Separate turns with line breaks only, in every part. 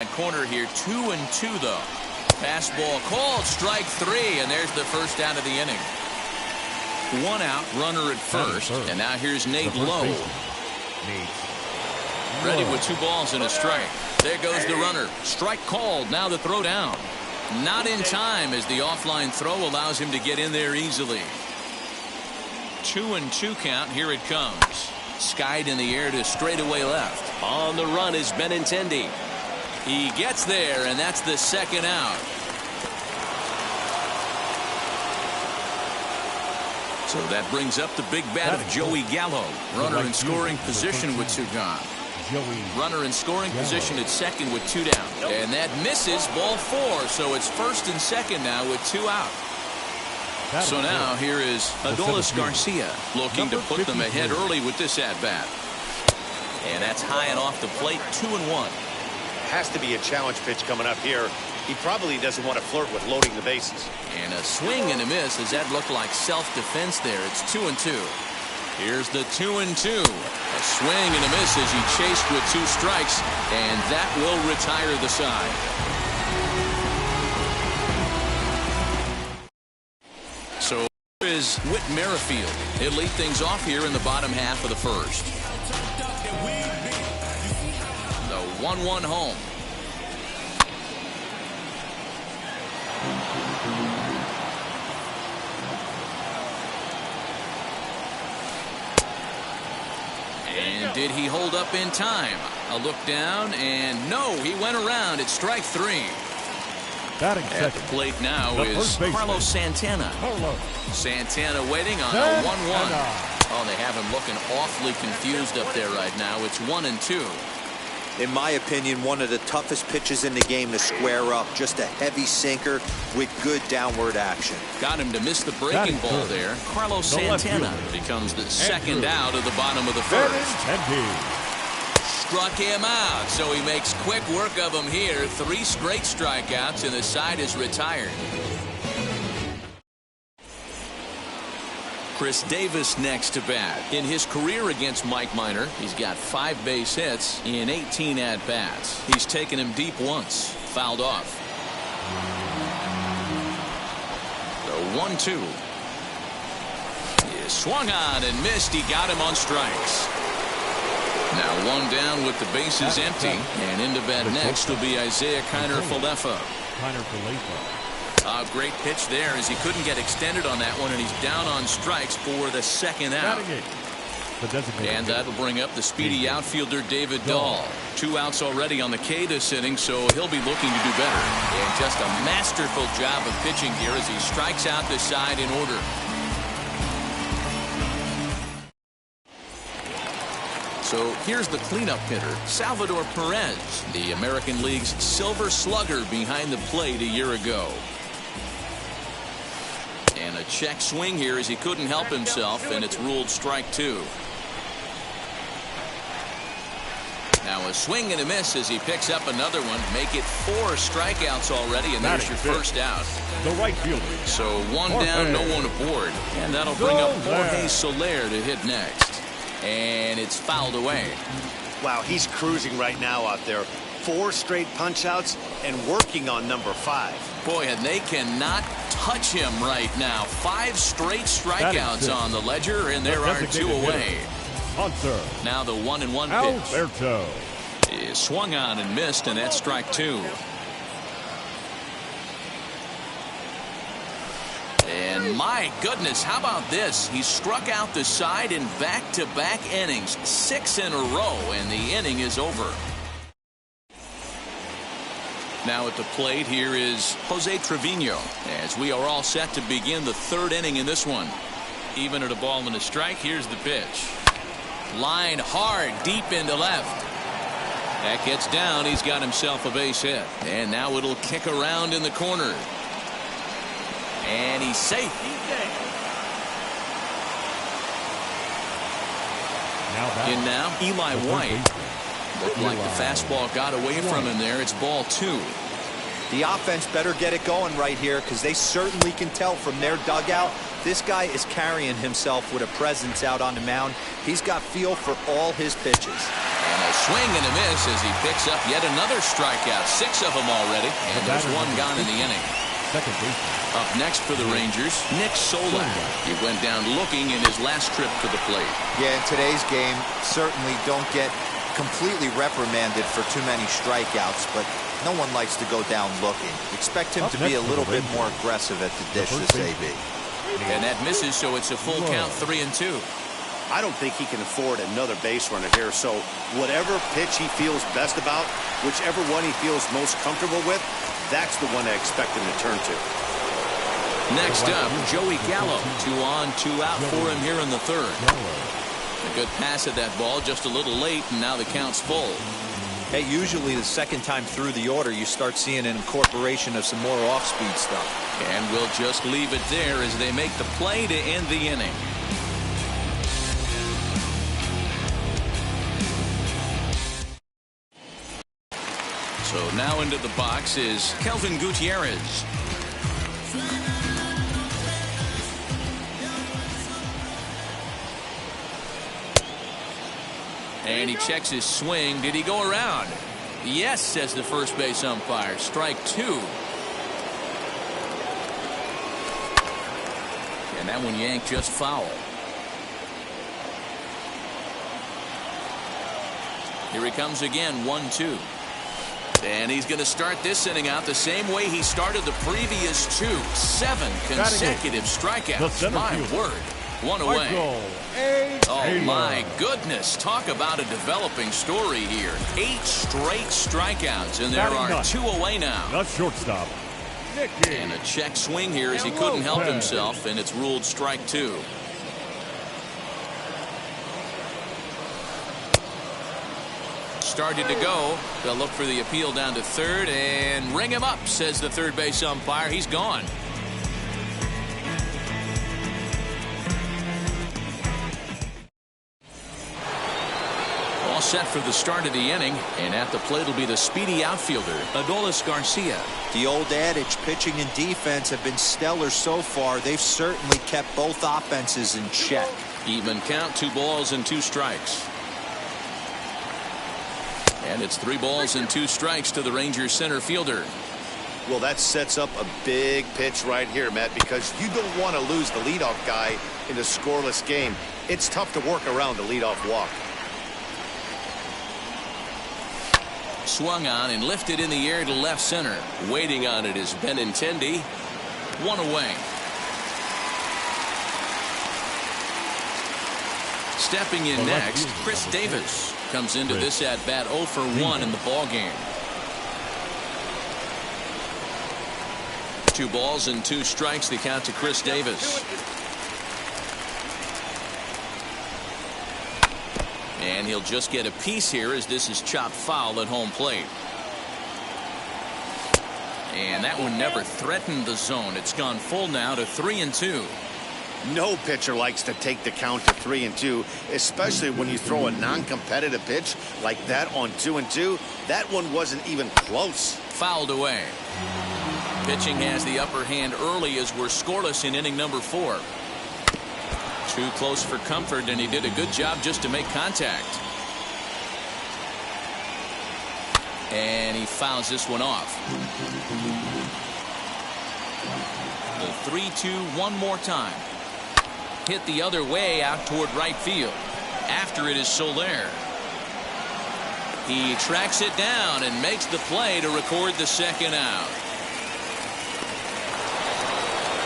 corner here. 2-2 though. Fastball called, strike 3, and there's the first out of the inning. 1 out, runner at first, and now here's Nate Lowe. Ready with 2 balls and a strike. There goes the runner. Strike called. Now the throw down. Not in time as the offline throw allows him to get in there easily. 2-2 count. Here it comes. Skied in the air to straightaway left. On the run is Benintendi. He gets there, and that's the second out. So that brings up the big bat of Joey Gallo. Runner in scoring position with 2 gone. Runner in scoring position at second with 2 down. And that misses, ball 4. So it's first and second now with 2 out. So now here is Adolis Garcia looking to put them ahead early with this at-bat. And that's high and off the plate, 2-1.
Has to be a challenge pitch coming up here. He probably doesn't want to flirt with loading the bases.
And a swing and a miss as that looked like self-defense there. It's 2-2. Here's the 2-2. A swing and a miss as he chased with 2 strikes, and that will retire the side. So here is Whit Merrifield. He'll lead things off here in the bottom half of the first. The 1-1 home. And did he hold up in time? A look down, and no, he went around. It's strike 3. At the plate now is Carlos Santana. Santana waiting on a 1-1. Oh, they have him looking awfully confused up there right now. It's 1-2.
In my opinion, one of the toughest pitches in the game to square up. Just a heavy sinker with good downward action.
Got him to miss the breaking ball there. Carlos Santana becomes the second out of the bottom of the first. Struck him out, so he makes quick work of him here. 3 straight strikeouts, and the side is retired. Chris Davis next to bat. In his career against Mike Minor, he's got 5 base hits in 18 at-bats. He's taken him deep once, fouled off. The 1-2. He swung on and missed. He got him on strikes. Now 1 down with the bases empty, and into bat next will be Isaiah Kiner-Falefa. A great pitch there as he couldn't get extended on that one, and he's down on strikes for the second out. And that'll bring up the speedy outfielder David Dahl. 2 outs already on the K this inning, so he'll be looking to do better. And just a masterful job of pitching here as he strikes out the side in order. So here's the cleanup hitter, Salvador Perez, the American League's Silver Slugger behind the plate a year ago. And a check swing here as he couldn't help himself, and it's ruled strike 2. Now a swing and a miss as he picks up another one. Make it 4 strikeouts already, and there's your first out.
The right fielder.
So 1 down, no one aboard. And that'll bring up Jorge Soler to hit next. And it's fouled away.
Wow, he's cruising right now out there. 4 straight punch outs and working on number 5.
Boy, and they cannot touch him right now. 5 straight strikeouts on the ledger, and there are 2 away. Now the 1-1 pitch.
Alberto.
He swung on and missed, and that's strike 2. And my goodness, how about this? He struck out the side in back-to-back innings, 6 in a row, and the inning is over. Now at the plate, here is Jose Trevino, as we are all set to begin the 3rd inning in this one. Even at a ball and a strike, here's the pitch. Line hard, deep into left. That gets down. He's got himself a base hit. And now it'll kick around in the corner. And he's safe. In now, Eli White. Looked like the fastball got away from him there. It's ball 2.
The offense better get it going right here, because they certainly can tell from their dugout this guy is carrying himself with a presence out on the mound. He's got feel for all his pitches.
And a swing and a miss as he picks up yet another strikeout. 6 of them already, and there's one gone in the inning. Up next for the Rangers, Nick Solak. He went down looking in his last trip to the plate.
Yeah, in today's game, certainly don't get completely reprimanded for too many strikeouts, but no one likes to go down looking. Expect him to be a little bit more aggressive at the dish this AB.
And that misses, so it's a full count, 3-2.
I don't think he can afford another base runner here, so whatever pitch he feels best about, whichever one he feels most comfortable with, that's the one I expect him to turn to.
Next up, Joey Gallo. 2 on, 2 out for him here in the third. A good pass at that ball, just a little late, and now the count's full.
Hey, usually the second time through the order, you start seeing an incorporation of some more off-speed stuff.
And we'll just leave it there as they make the play to end the inning. So now into the box is Kelvin Gutierrez. And he checks his swing. Did he go around? Yes, says the first base umpire. Strike 2. And that one yanked just foul. Here he comes again, 1-2. And he's going to start this inning out the same way he started the previous 2. 7 consecutive strikeouts. My word. 1 away. Oh, my goodness. Talk about a developing story here. 8 straight strikeouts, and there are 2 away now.
The shortstop.
And a check swing here as he couldn't help himself, and it's ruled strike 2. Started to go. They'll look for the appeal down to third and ring him up, says the third base umpire. He's gone. All set for the start of the inning, and at the plate will be the speedy outfielder, Adolis Garcia.
The old adage, pitching and defense have been stellar so far. They've certainly kept both offenses in check.
Even count, 2 balls and 2 strikes. And it's 3 balls and 2 strikes to the Rangers center fielder.
Well, that sets up a big pitch right here, Matt, because you don't want to lose the leadoff guy in a scoreless game. It's tough to work around the leadoff walk.
Swung on and lifted in the air to left center. Waiting on it is Benintendi. 1 away. Stepping in next, Chris Davis comes into this at bat 0 for 1 in the ball game. 2 balls and 2 strikes, the count to Chris Davis. And he'll just get a piece here as this is chopped foul at home plate. And that one never threatened the zone. It's gone full now to 3-2.
No pitcher likes to take the count to 3-2, especially when you throw a non-competitive pitch like that on 2-2. That one wasn't even close.
Fouled away. Pitching has the upper hand early as we're scoreless in inning number 4. Too close for comfort, and he did a good job just to make contact. And he fouls this one off. The 3-2 one more time. Hit the other way out toward right field. After it is Soler. He tracks it down and makes the play to record the second out.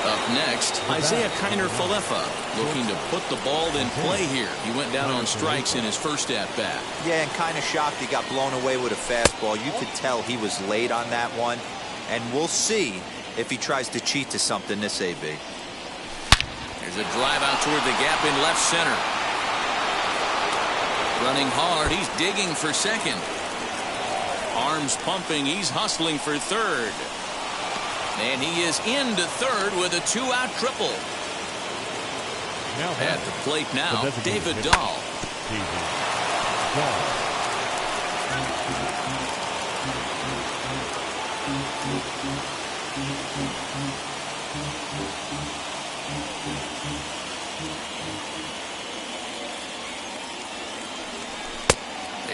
Up next, Isaiah Kiner-Falefa looking to put the ball in play here. He went down on strikes in his first at-bat.
Yeah, and kind of shocked he got blown away with a fastball. You could tell he was late on that one. And we'll see if he tries to cheat to something this AB.
There's a drive out toward the gap in left center. Running hard. He's digging for second. Arms pumping. He's hustling for third. And he is into third with a 2-out triple. At the plate now, David Dahl.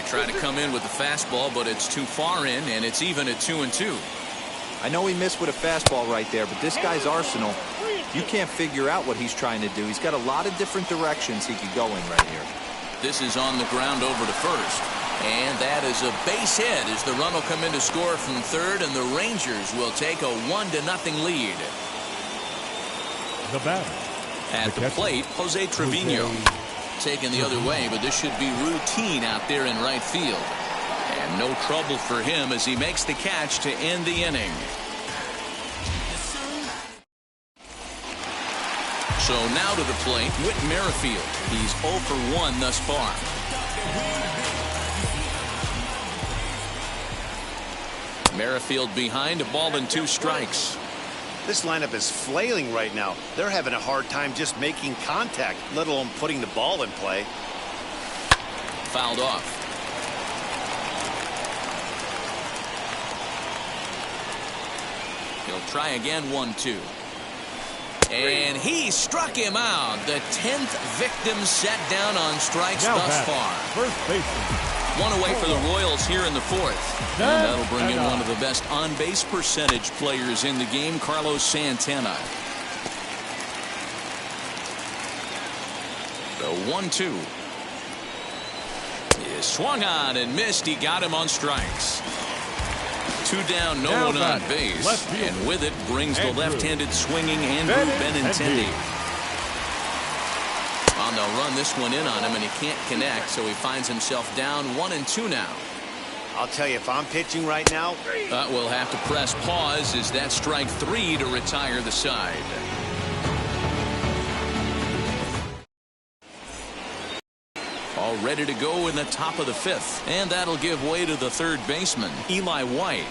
Try to come in with the fastball, but it's too far in, and it's even at 2-2.
I know he missed with a fastball right there, but this guy's arsenal, you can't figure out what he's trying to do. He's got a lot of different directions he could go in right here.
This is on the ground over to first. And that is a base hit as the run will come in to score from third, and the Rangers will take a 1-0 lead.
The batter.
At the plate, Jose Trevino. Taken the other way, but this should be routine out there in right field. And no trouble for him as he makes the catch to end the inning. So now to the plate, Whit Merrifield. He's 0 for 1 thus far. Merrifield behind, a ball and 2 strikes.
This lineup is flailing right now. They're having a hard time just making contact, let alone putting the ball in play.
Fouled off. He'll try again, 1-2. And he struck him out. The 10th victim set down on strikes thus far.
First baseman.
One away for the Royals here in the 4th. And that'll bring in one of the best on-base percentage players in the game, Carlos Santana. The 1-2. He swung on and missed. He got him on strikes. 2 down, no one on base. And with it brings the left-handed swinging Andrew Benintendi. Well, they'll run this one in on him, and he can't connect, so he finds himself down 1-2 now.
I'll tell you, if I'm pitching right now,
we'll have to press pause as that strike 3 to retire the side. All ready to go in the top of the 5th, and that'll give way to the third baseman, Eli White.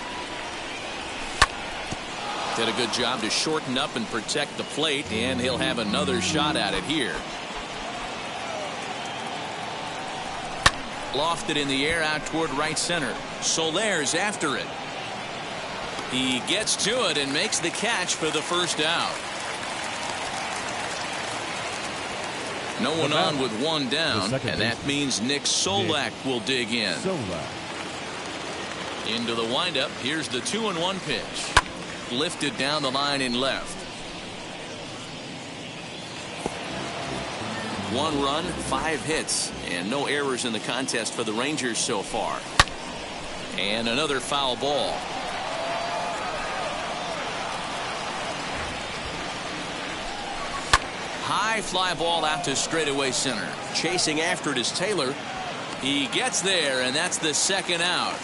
Did a good job to shorten up and protect the plate, and he'll have another shot at it here. Lofted in the air out toward right center. Soler's after it. He gets to it and makes the catch for the first out. No one on with 1 down, and that means Nick Solak will dig in. Into the windup. Here's the 2-1 pitch. Lifted down the line in left. 1 run, 5 hits, and no errors in the contest for the Rangers so far. And another foul ball. High fly ball out to straightaway center. Chasing after it is Taylor. He gets there, and that's the second out.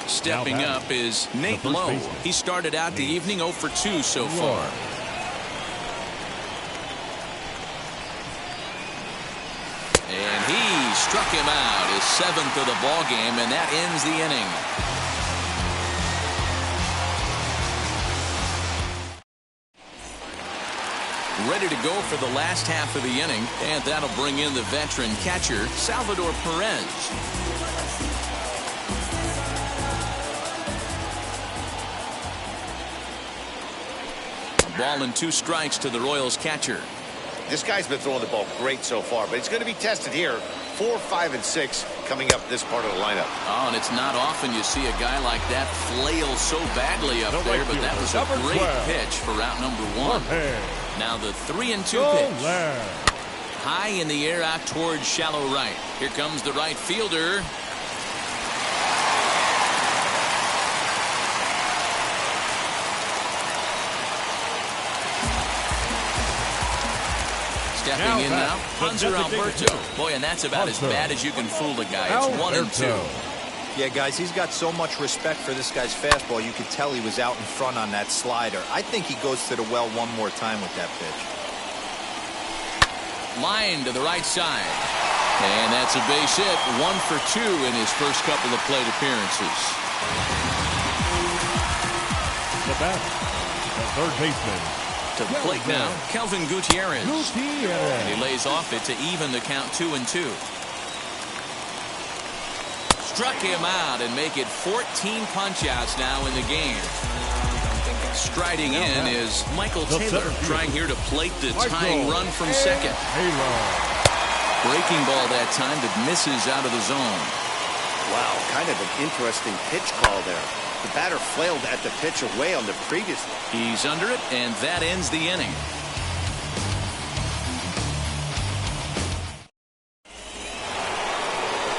Stepping up is Nate Lowe. He started out the evening 0 for 2 so far. And he struck him out, his 7th of the ball game, and that ends the inning. Ready to go for the last half of the inning, and that'll bring in the veteran catcher, Salvador Perez. A ball and 2 strikes to the Royals catcher.
this guy's been throwing the ball great so far, but he's going to be tested here. 4, 5, and 6 coming up this part of the lineup.
Oh, and it's not often you see a guy like that flail so badly up there, but that was a great pitch for route number 1. Now the 3-2 pitch. High in the air out towards shallow right. Here comes the right fielder. Stepping in now, Hanser Alberto. Boy, and that's about as bad as you can fool a guy. It's 1-2.
Yeah, guys, he's got so much respect for this guy's fastball. You could tell he was out in front on that slider. I think he goes to the well one more time with that pitch.
Line to the right side. And that's a base hit. 1 for 2 in his first couple of plate appearances.
The bat, the third baseman.
To the plate now, Kelvin Gutierrez. And he lays off it to even the count 2-2. Struck him out and make it 14 punch-outs now in the game. Striding in is Michael Taylor, trying here to plate the tying run from second. breaking ball that time that misses out of the zone.
Wow, kind of an interesting pitch call there. The batter flailed at the pitch away on the previous.
He's under it, and that ends the inning.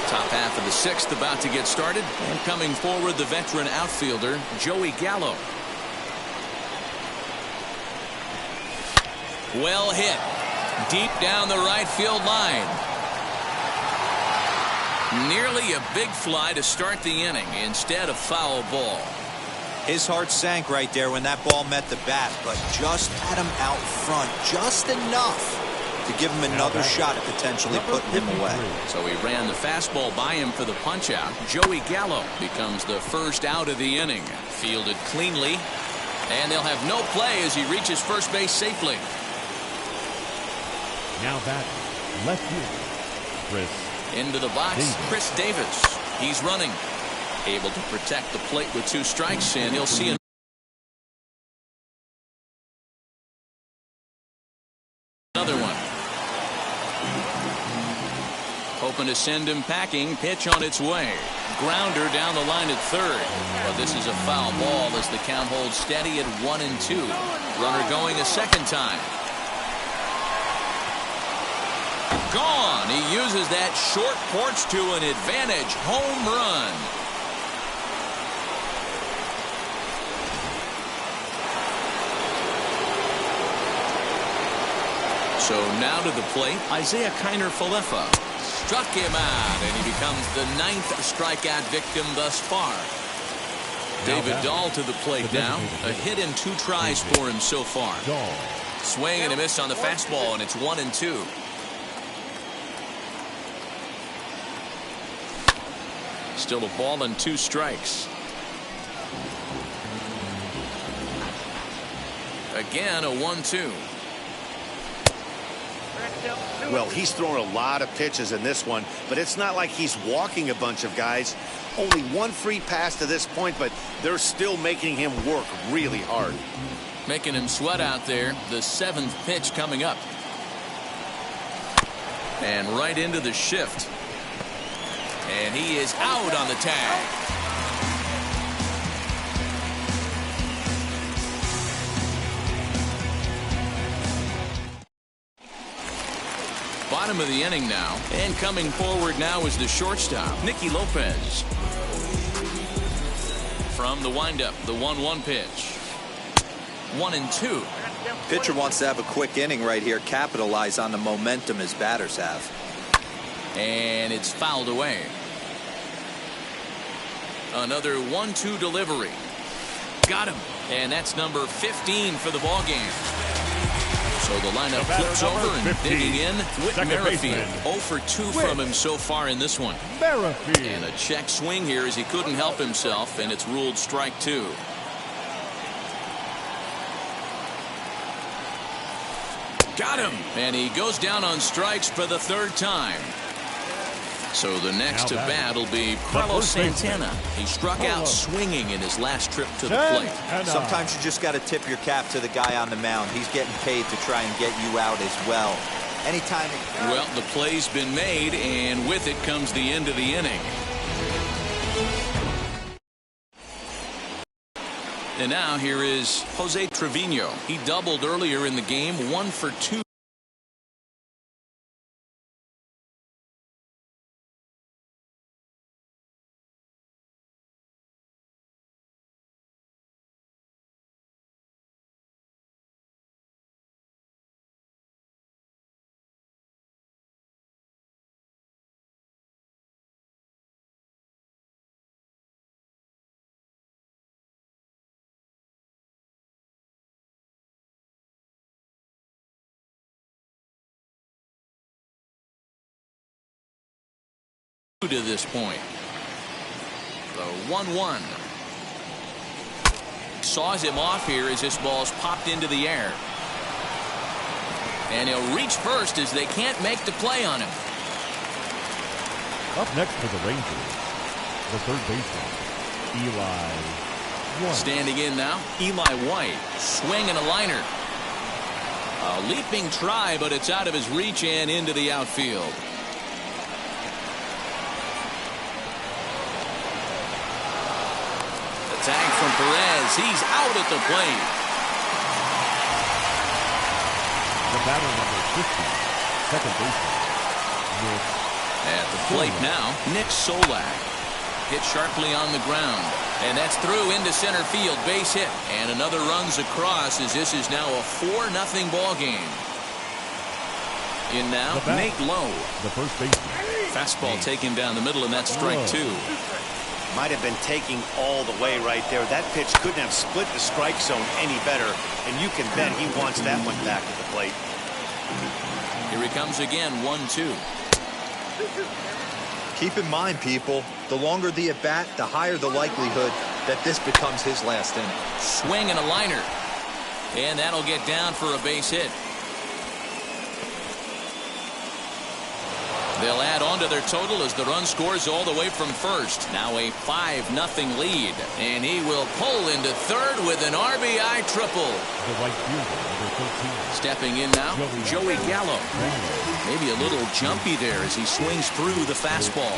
Top half of the sixth about to get started, and coming forward, the veteran outfielder Joey Gallo. Well hit, deep down the right field line. Nearly a big fly to start the inning instead of foul ball.
His heart sank right there when that ball met the bat, but just had him out front just enough to give him another shot at potentially putting him away.
So he ran the fastball by him for the punch out. Joey Gallo becomes the first out of the inning. Fielded cleanly, and they'll have no play as he reaches first base safely.
Now back left field, Chris.
Into the box, Chris Davis. He's running. Able to protect the plate with 2 strikes, and he'll see another one. Hoping to send him packing. Pitch on its way. Grounder down the line at third. But this is a foul ball as the count holds steady at 1-2. Runner going a second time. Gone. He uses that short porch to an advantage home run. So now to the plate, Isaiah Kiner-Falefa. Struck him out, and he becomes the 9th strikeout victim thus far. David Dahl to the plate now. A hit and 2 tries for him so far. Swing and a miss on the fastball, and it's 1-2. Still a ball and 2 strikes. Again, a 1-2.
Well, he's thrown a lot of pitches in this one, but it's not like he's walking a bunch of guys. Only 1 free pass to this point, but they're still making him work really hard.
Making him sweat out there. The 7th pitch coming up. And right into the shift. And he is out on the tag. Bottom of the inning now, and coming forward now is the shortstop, Nicky Lopez. From the windup, the 1-1 pitch. 1-2.
Pitcher wants to have a quick inning right here, capitalize on the momentum his batters have.
And it's fouled away. Another 1-2 delivery. Got him. And that's number 15 for the ball game. So the lineup flips over and digging in. Whit Merrifield. 0 for 2 from him so far in this one. And a check swing here as he couldn't help himself, and it's ruled strike 2. Got him. And he goes down on strikes for the 3rd time. So the next to bat will be Carlos Santana. He struck out swinging in his last trip to the plate.
Sometimes you just got to tip your cap to the guy on the mound. He's getting paid to try and get you out as well. Anytime.
Well, the play's been made, and with it comes the end of the inning. And now here is Jose Trevino. He doubled earlier in the game, 1 for 2. To this point. The 1-1. Saws him off here as this ball's popped into the air. And he'll reach first as they can't make the play on him.
Up next for the Rangers, the 3rd baseman, Eli White.
Standing in now, Eli White. Swing and a liner. A leaping try, but it's out of his reach and into the outfield. Tag from Perez. He's out at the plate.
The batter number 50, second baseman, Nick.
At the plate now, Nick Solak. Hit sharply on the ground. And that's through into center field. Base hit. And another runs across as this is now a 4-0 ball game. In now, Nate Lowe.
The first baseman.
Fastball taken down the middle, and that's strike 2.
Might have been taking all the way right there. That pitch couldn't have split the strike zone any better. And you can bet he wants that one back at the plate.
Here he comes again, 1-2.
Keep in mind, people, the longer the at-bat, the higher the likelihood that this becomes his last inning.
Swing and a liner. And that'll get down for a base hit. They'll add on to their total as the run scores all the way from first. Now a 5-0 lead. And he will pull into third with an RBI triple.
The right fielder, number 13.
Stepping in now, Joey Gallo. Maybe a little jumpy there as he swings through the fastball.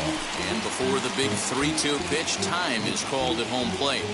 And before the big 3-2 pitch, time is called at home plate.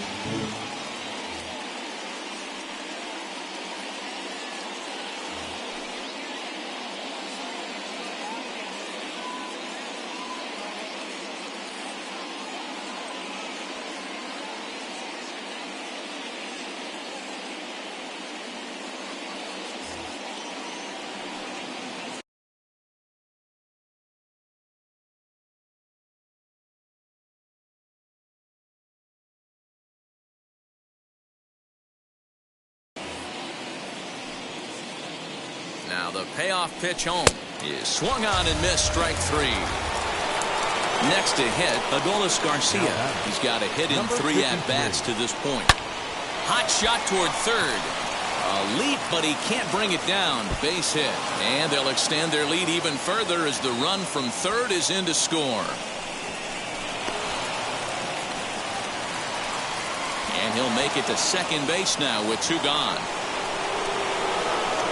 Now the payoff pitch home is swung on and missed, strike 3. Next to hit, Adolis Garcia. He's got a hit in 3 at-bats to this point. Hot shot toward third. A leap, but he can't bring it down. Base hit. And they'll extend their lead even further as the run from third is in to score. And he'll make it to second base now with 2 gone.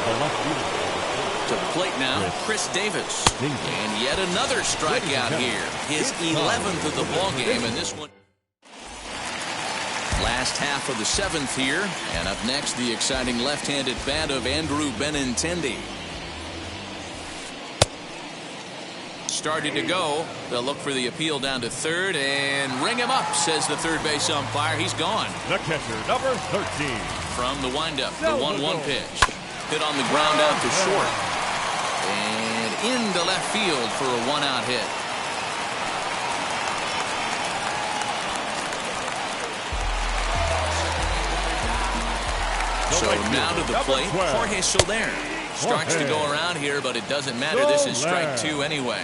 The left fielder.
To the plate now, Chris Davis. And yet another strikeout here. His 11th of the ballgame, and this one. Last half of the 7th here. And up next, the exciting left-handed bat of Andrew Benintendi. Started to go. They'll look for the appeal down to third and ring him up, says the third base umpire. He's gone.
The catcher, number 13.
From the windup, the 1-1 pitch. Hit on the ground out to short. And into left field for a 1-out hit. So now to the plate, Jorge Soler. Starts to go around here, but it doesn't matter. This is strike 2 anyway.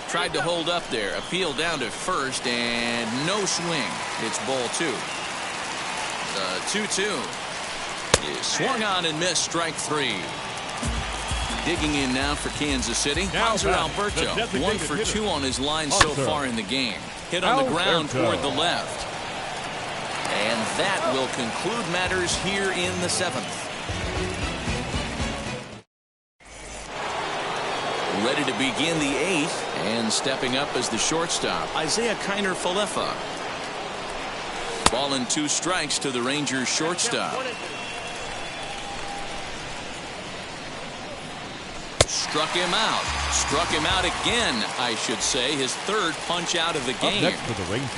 Tried to hold up there. Appeal down to first, and no swing. It's ball 2. The 2-2 is swung on and missed, strike 3. Digging in now for Kansas City, Hanser Alberto. 1 for 2 on his line so far in the game. Hit on the ground toward the left. And that will conclude matters here in the 7th. Ready to begin the 8th, and stepping up as the shortstop, Isaiah Kiner Falefa. Ball and 2 strikes to the Rangers shortstop. Struck him out. Struck him out again, I should say. His 3rd punch out of the game.
Up next for the Rangers.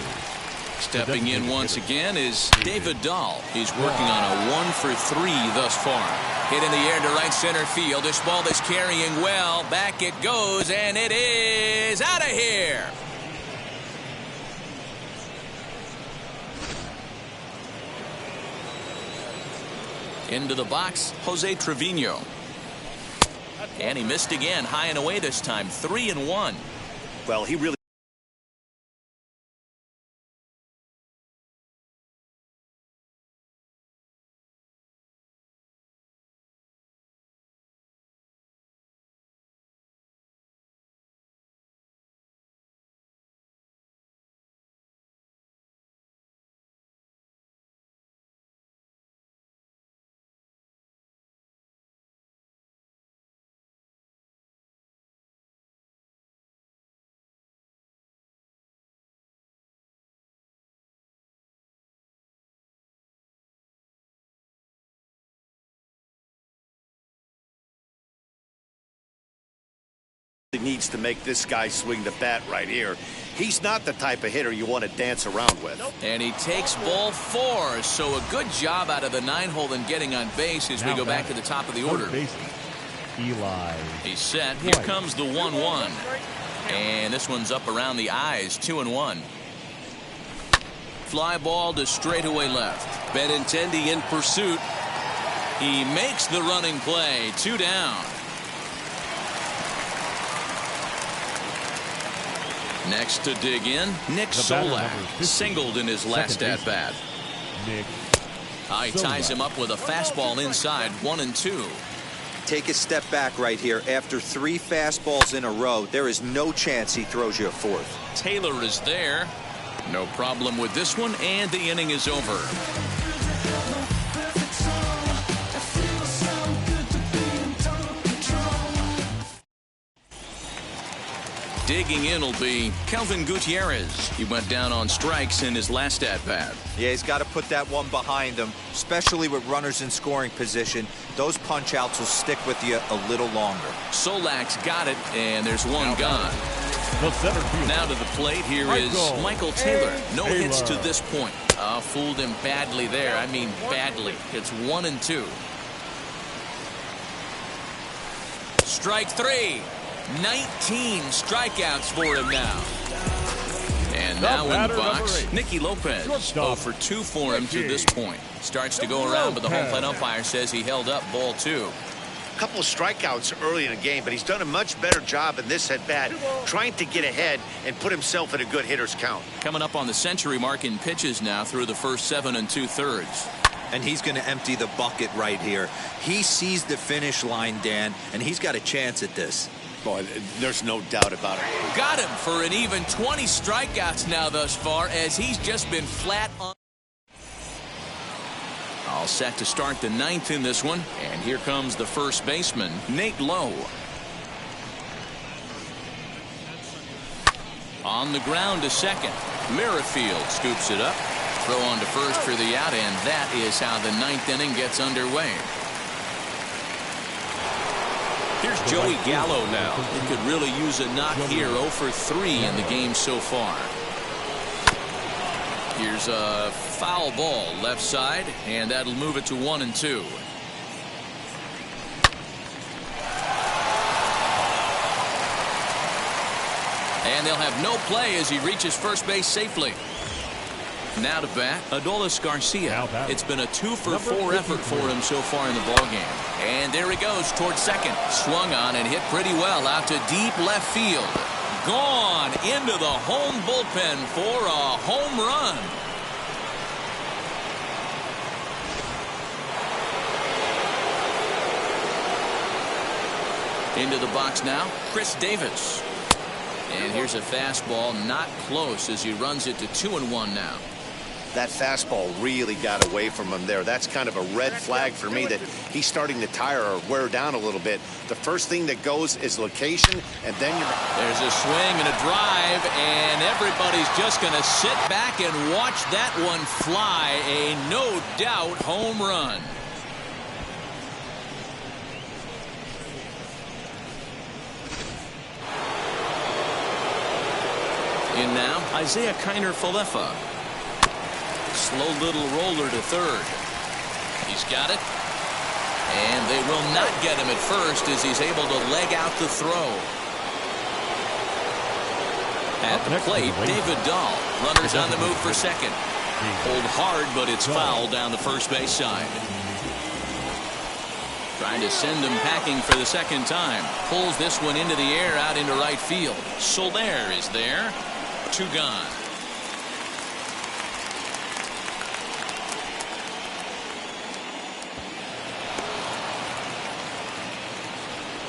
Stepping in once again is David Dahl. He's working on a 1 for 3 thus far. Hit in the air to right center field. This ball is carrying well. Back it goes, and it is out of here. Into the box, Jose Trevino. And he missed again, high and away this time, 3-1.
Well, he really He needs to make this guy swing the bat right here. He's not the type of hitter you want to dance around with.
And he takes ball 4, so a good job out of the 9-hole in getting on base as we go back to the top of the order.
Eli.
He's set. Here comes the 1-1. And this one's up around the eyes, 2-1. Fly ball to straightaway left.
Benintendi in pursuit.
He makes the running play, 2 down. Next to dig in, Nick Solak, singled in his last at-bat. He ties him up with a fastball inside, 1-2.
Take a step back right here. After 3 fastballs in a row, there is no chance he throws you a 4th.
Taylor is there. No problem with this one, and the inning is over. Digging in will be Kelvin Gutierrez. He went down on strikes in his last at-bat.
Yeah, he's got to put that one behind him, especially with runners in scoring position. Those punch-outs will stick with you a little longer.
Solak's got it, and there's one gone. Now to the plate, here is Michael Taylor. No hits to this point. Fooled him badly there. I mean badly. It's 1-2. Strike 3. 19 strikeouts for him now. And now in the box, Nicky Lopez. 0 for 2 for him to this point. Starts to go around, but the home plate umpire says he held up ball 2.
A couple of strikeouts early in the game, but he's done a much better job in this at-bat trying to get ahead and put himself in a good hitter's count.
Coming up on the century mark in pitches now through the first 7 2/3.
And he's going to empty the bucket right here. He sees the finish line, Dan, and he's got a chance at this.
Boy, there's no doubt about it.
Got him for an even 20 strikeouts now thus far, as he's just been flat on. All set to start the 9th in this one, and here comes the first baseman, Nate Lowe. On the ground to second. Merrifield scoops it up. Throw on to first for the out, and that is how the 9th inning gets underway. Here's Joey Gallo now. He could really use a knock here. 0 for 3 in the game so far. Here's a foul ball left side, and that'll move it to 1-2. And they'll have no play as he reaches first base safely. Now to bat, Adolis Garcia. It's been a 2 for 4 effort for him so far in the ballgame. And there he goes towards second. Swung on and hit pretty well out to deep left field. Gone into the home bullpen for a home run. Into the box now, Chris Davis. And here's a fastball not close as he runs it to 2-1 now.
That fastball really got away from him there. That's kind of a red flag for me that he's starting to tire or wear down a little bit. The first thing that goes is location, and then
there's a swing and a drive, and everybody's just going to sit back and watch that one fly. A no doubt home run. In now, Isaiah Kiner-Falefa. Slow little roller to third. He's got it. And they will not get him at first as he's able to leg out the throw. At the plate, David Dahl. Runners on the move for second. Hold hard, but it's foul down the first base side. Trying to send him packing for the second time. Pulls this one into the air out into right field. Soler is there. 2 gone.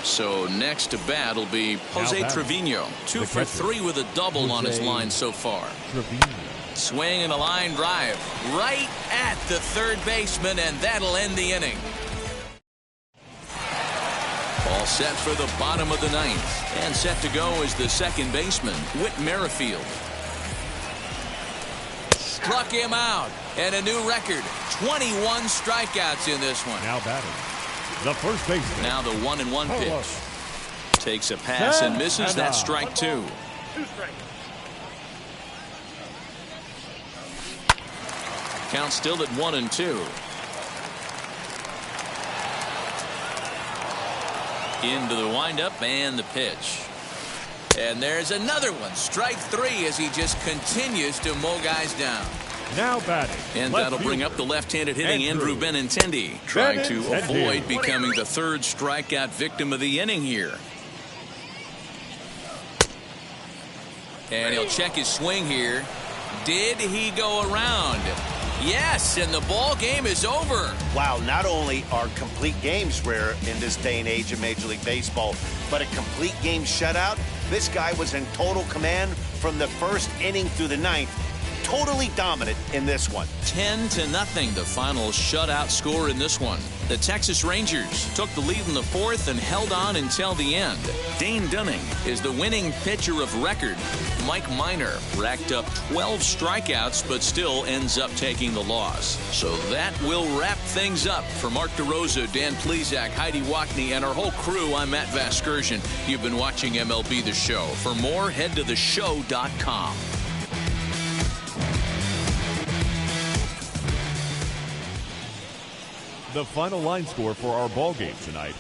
So next to bat will be Jose Trevino. 2 for 3 with a double on his line so far. Swing and a line drive right at the third baseman, and that'll end the inning. All set for the bottom of the 9th. And set to go is the second baseman, Whit Merrifield. Struck him out. And a new record. 21 strikeouts in this one.
Now batting, the first baseman.
Now the 1-1 pitch.
Takes a pass and misses. That strike 2. Count still at 1-2. Into the windup and the pitch. And there's another one. Strike 3 as he just continues to mow guys down.
Now batting.
And that'll bring up the left-handed hitting Andrew Benintendi, trying to avoid becoming the 3rd strikeout victim of the inning here. And he'll check his swing here. Did he go around? Yes, and the ball game is over.
Wow, not only are complete games rare in this day and age of Major League Baseball, but a complete game shutout. This guy was in total command from the 1st inning through the 9th. Totally dominant in this one.
10-0, the final shutout score in this one. The Texas Rangers took the lead in the 4th and held on until the end. Dane Dunning is the winning pitcher of record. Mike Minor racked up 12 strikeouts but still ends up taking the loss. So that will wrap things up. For Mark DeRosa, Dan Plesac, Heidi Wackney, and our whole crew, I'm Matt Vasgersian. You've been watching MLB The Show. For more, head to theshow.com.
The final line score for our ball game tonight.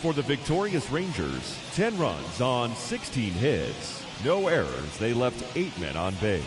For the victorious Rangers, 10 runs on 16 hits. No errors. They left 8 men on base.